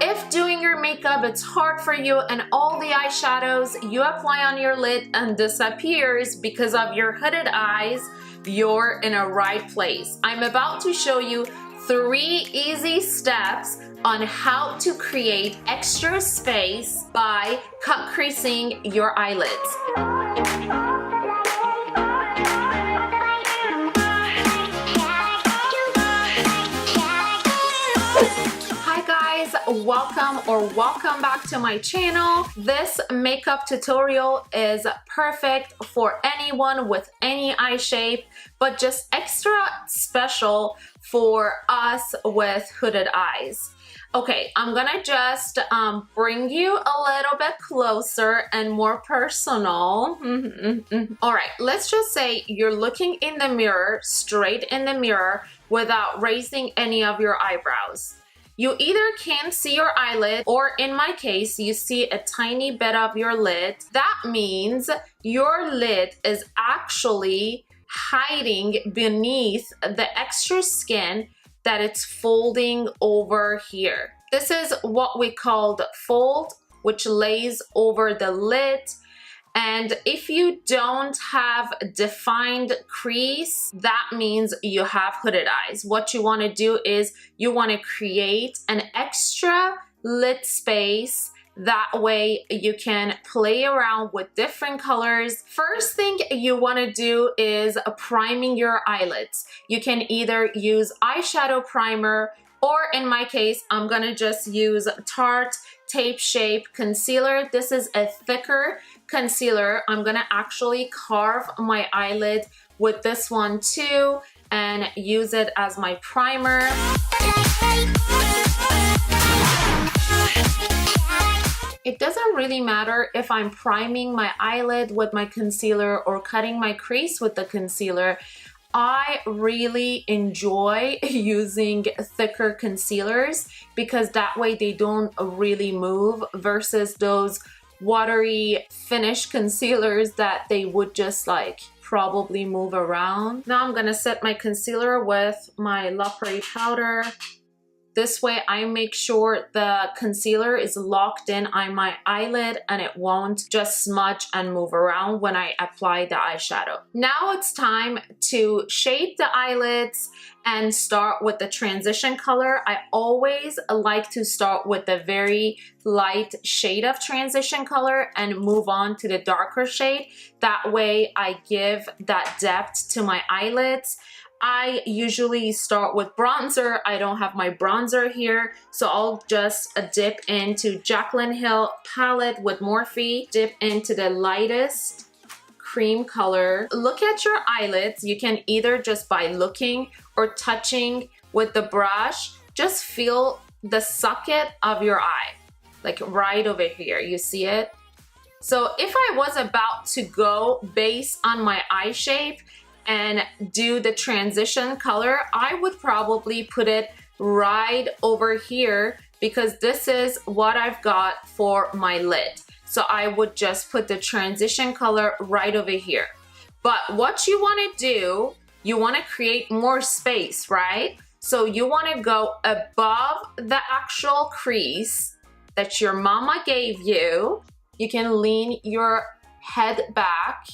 If doing your makeup it's hard for you and all the eyeshadows you apply on your lid and disappears because of your hooded eyes, you're in a right place. I'm about to show you 3 easy steps on how to create extra space by cut creasing your eyelids. Welcome back to my channel. This makeup tutorial is perfect for anyone with any eye shape, but just extra special for us with hooded eyes. Okay, I'm gonna just bring you a little bit closer and more personal. All right, let's just say you're looking in the mirror, straight in the mirror, without raising any of your eyebrows. You either can't see your eyelid, or in my case, you see a tiny bit of your lid. That means your lid is actually hiding beneath the extra skin that it's folding over here. This is what we call the fold, which lays over the lid. And if you don't have defined crease, that means you have hooded eyes. What you want to do is you want to create an extra lid space. That way you can play around with different colors. First thing you want to do is priming your eyelids. You can either use eyeshadow primer, or in my case, I'm gonna just use Tarte Tape Shape Concealer. This is a thicker concealer. I'm gonna actually carve my eyelid with this one too and use it as my primer. It doesn't really matter if I'm priming my eyelid with my concealer or cutting my crease with the concealer. I really enjoy using thicker concealers because that way they don't really move versus those watery finish concealers that they would just like probably move around. Now I'm gonna set my concealer with my La Prairie powder. This way I make sure the concealer is locked in on my eyelid and it won't just smudge and move around when I apply the eyeshadow. Now it's time to shape the eyelids and start with the transition color. I always like to start with a very light shade of transition color and move on to the darker shade. That way I give that depth to my eyelids. I usually start with bronzer. I don't have my bronzer here, so I'll just dip into Jaclyn Hill palette with Morphe, dip into the lightest cream color. Look at your eyelids. You can either just by looking or touching with the brush, just feel the socket of your eye, like right over here. You see it? So if I was about to go based on my eye shape and do the transition color, I would probably put it right over here because this is what I've got for my lid. So I would just put the transition color right over here. But what you wanna do, you wanna create more space, right? So you wanna go above the actual crease that your mama gave you. You can lean your head back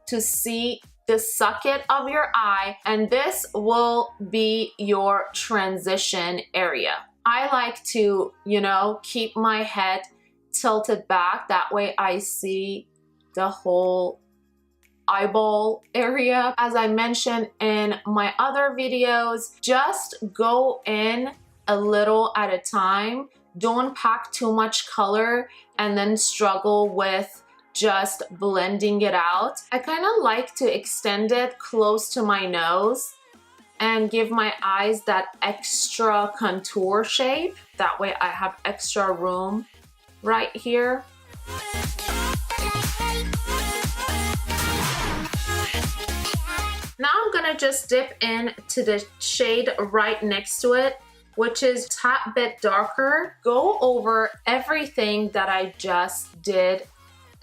to see the socket of your eye, and this will be your transition area. I like to, you know, keep my head tilted back. That way I see the whole eyeball area. As I mentioned in my other videos, just go in a little at a time. Don't pack too much color and then struggle with just blending it out. I kind of like to extend it close to my nose and give my eyes that extra contour shape. That way I have extra room right here. Now I'm gonna just dip into the shade right next to it, which is a tad bit darker. Go over everything that I just did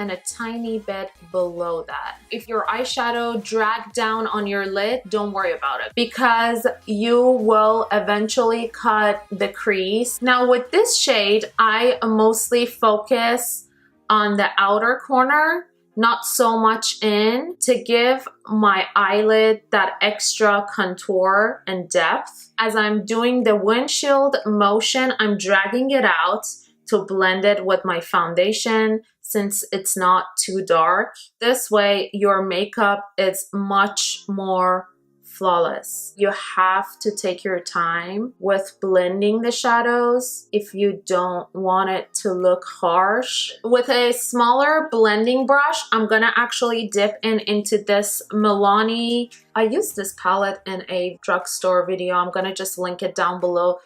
and a tiny bit below that. If your eyeshadow dragged down on your lid, don't worry about it because you will eventually cut the crease. Now with this shade, I mostly focus on the outer corner, not so much in, to give my eyelid that extra contour and depth. As I'm doing the windshield motion, I'm dragging it out to blend it with my foundation since it's not too dark. This way your makeup is much more flawless. You have to take your time with blending the shadows if you don't want it to look harsh. With a smaller blending brush, I'm gonna actually dip into this Milani. I used this palette in a drugstore video. I'm gonna just link it down below.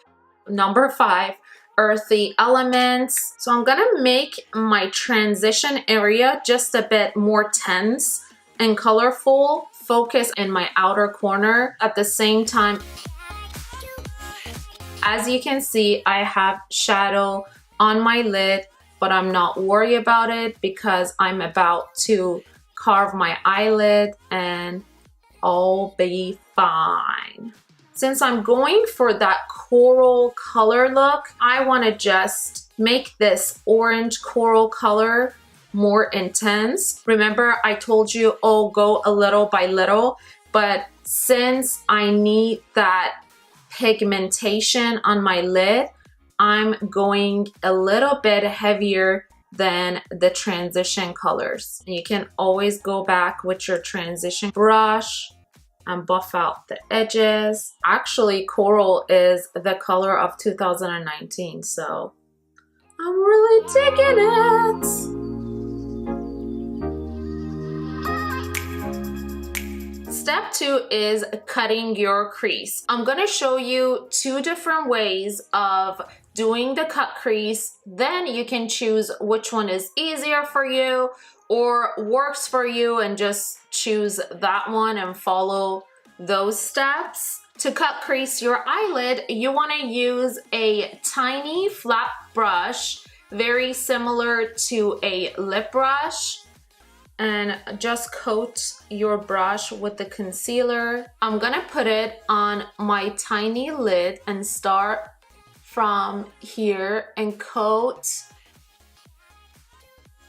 Number 5, Earthy Elements. So I'm gonna make my transition area just a bit more tense and colorful. Focus in my outer corner at the same time. As you can see, I have shadow on my lid, but I'm not worried about it because I'm about to carve my eyelid and all be fine. Since I'm going for that coral color look, I want to just make this orange coral color more intense. Remember, I told you, oh, go a little by little, but since I need that pigmentation on my lid, I'm going a little bit heavier than the transition colors. You can always go back with your transition brush and buff out the edges. Actually, coral is the color of 2019, so I'm really digging it. Step 2 is cutting your crease. I'm gonna show you 2 different ways of doing the cut crease. Then you can choose which one is easier for you or works for you and just choose that one and follow those steps. To cut crease your eyelid, you wanna use a tiny flat brush, very similar to a lip brush, and just coat your brush with the concealer. I'm gonna put it on my tiny lid and start from here and coat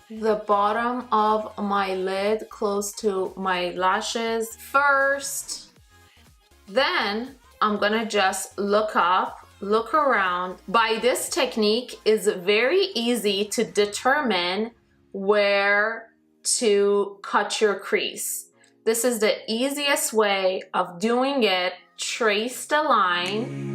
the bottom of my lid close to my lashes first. Then I'm gonna just look up, look around. By this technique, it's very easy to determine where to cut your crease. This is the easiest way of doing it. Trace the line.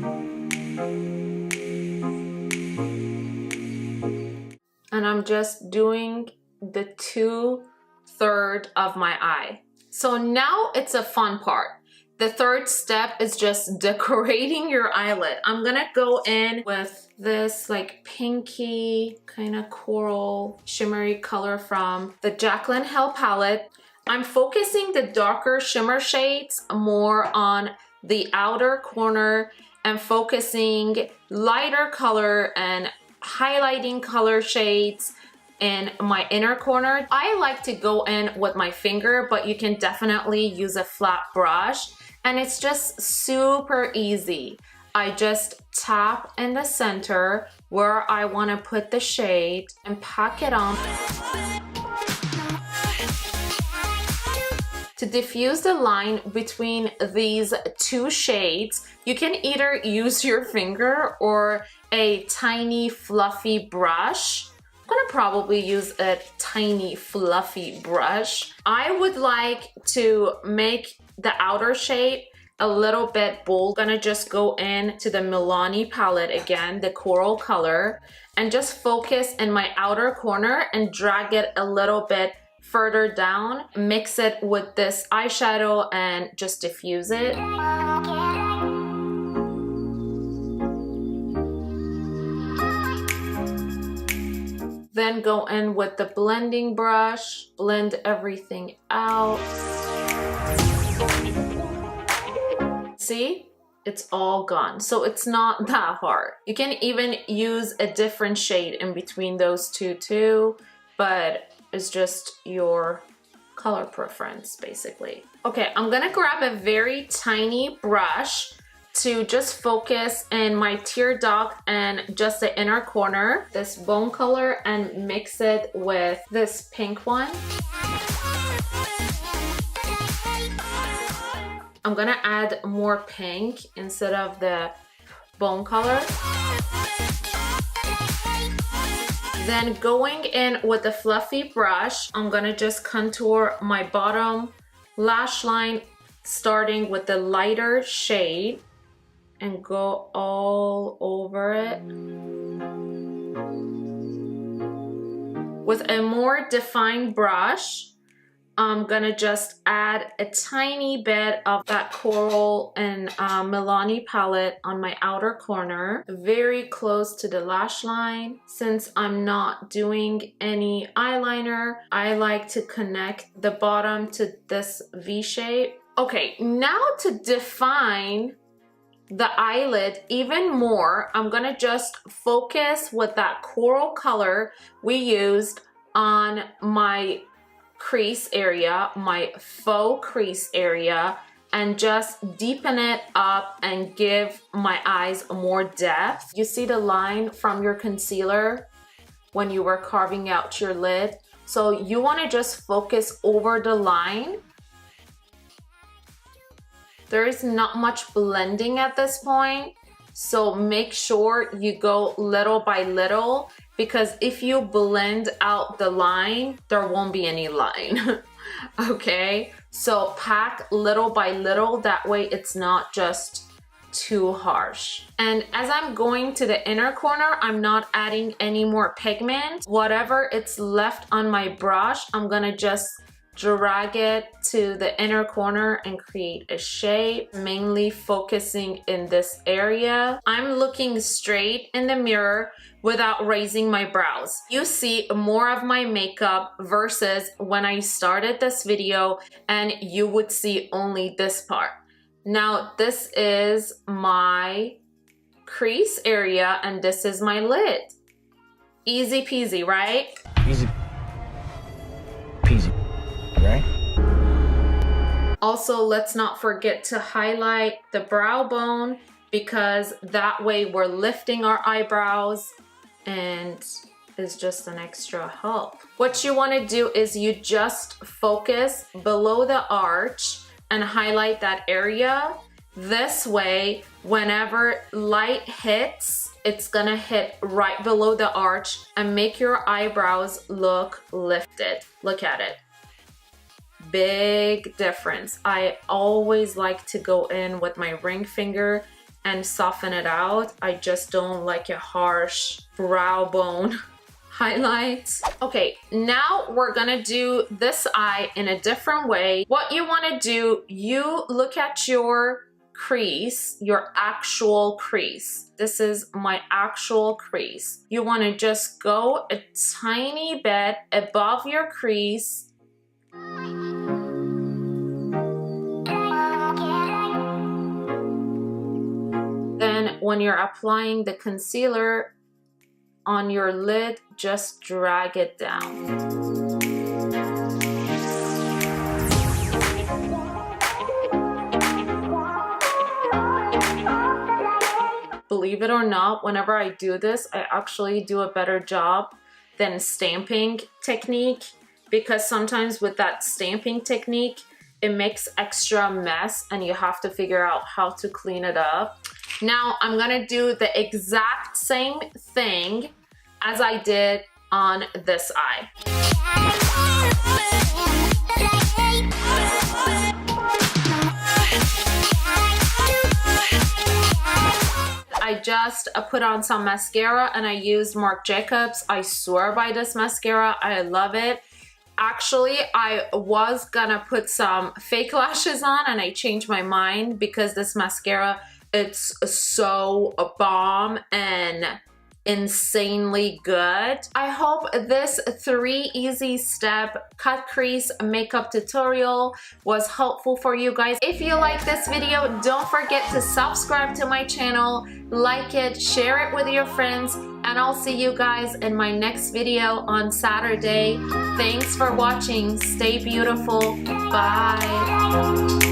And I'm just doing the 2/3 of my eye. So now it's a fun part. The 3rd step is just decorating your eyelid. I'm gonna go in with this like pinky kind of coral shimmery color from the Jaclyn Hill palette. I'm focusing the darker shimmer shades more on the outer corner and focusing lighter color and highlighting color shades in my inner corner. I like to go in with my finger, but you can definitely use a flat brush. And it's just super easy. I just tap in the center where I want to put the shade and pack it on. To diffuse the line between these 2 shades, you can either use your finger or a tiny fluffy brush. I'm gonna probably use a tiny fluffy brush. I would like to make the outer shape a little bit bold. I'm gonna just go in to the Milani palette again, the coral color, and just focus in my outer corner and drag it a little bit further down. Mix it with this eyeshadow and just diffuse it. Then go in with the blending brush, blend everything out. See? It's all gone. So it's not that hard. You can even use a different shade in between those two too, but is just your color preference, basically. Okay, I'm gonna grab a very tiny brush to just focus in my tear duct and just the inner corner, this bone color, and mix it with this pink one. I'm gonna add more pink instead of the bone color. Then going in with the fluffy brush, I'm gonna just contour my bottom lash line, starting with the lighter shade, and go all over it. With a more defined brush, I'm gonna just add a tiny bit of that coral and Milani palette on my outer corner, very close to the lash line. Since I'm not doing any eyeliner, I like to connect the bottom to this V shape. Okay, now to define the eyelid even more, I'm gonna just focus with that coral color we used on my crease area, my faux crease area, and just deepen it up and give my eyes more depth. You see the line from your concealer when you were carving out your lid? So you want to just focus over the line. There is not much blending at this point, so make sure you go little by little, because if you blend out the line, there won't be any line. Okay, so pack little by little, that way it's not just too harsh. And as I'm going to the inner corner, I'm not adding any more pigment. Whatever it's left on my brush, I'm gonna just drag it to the inner corner and create a shape, mainly focusing in this area. I'm looking straight in the mirror without raising my brows. You see more of my makeup versus when I started this video and you would see only this part. Now this is my crease area and this is my lid. Easy peasy, right? Easy peasy, right? Also, let's not forget to highlight the brow bone, because that way we're lifting our eyebrows and it's just an extra help. What you want to do is you just focus below the arch and highlight that area. This way, whenever light hits, it's gonna hit right below the arch and make your eyebrows look lifted. Look at it. Big difference. I always like to go in with my ring finger and soften it out. I just don't like a harsh brow bone highlight. Okay, now we're gonna do this eye in a different way. What you wanna do, you look at your crease, your actual crease. This is my actual crease. You wanna just go a tiny bit above your crease. Then when you're applying the concealer on your lid, just drag it down. Believe it or not, whenever I do this, I actually do a better job than stamping technique, because sometimes with that stamping technique, it makes extra mess and you have to figure out how to clean it up. Now I'm gonna do the exact same thing as I did on this eye. I just put on some mascara and I used Marc Jacobs. I swear by this mascara, I love it. Actually, I was gonna put some fake lashes on and I changed my mind because this mascara, it's so bomb and insanely good. I hope this 3 easy step cut crease makeup tutorial was helpful for you guys. If you like this video, don't forget to subscribe to my channel, like it, share it with your friends, and I'll see you guys in my next video on Saturday. Thanks for watching. Stay beautiful. Bye.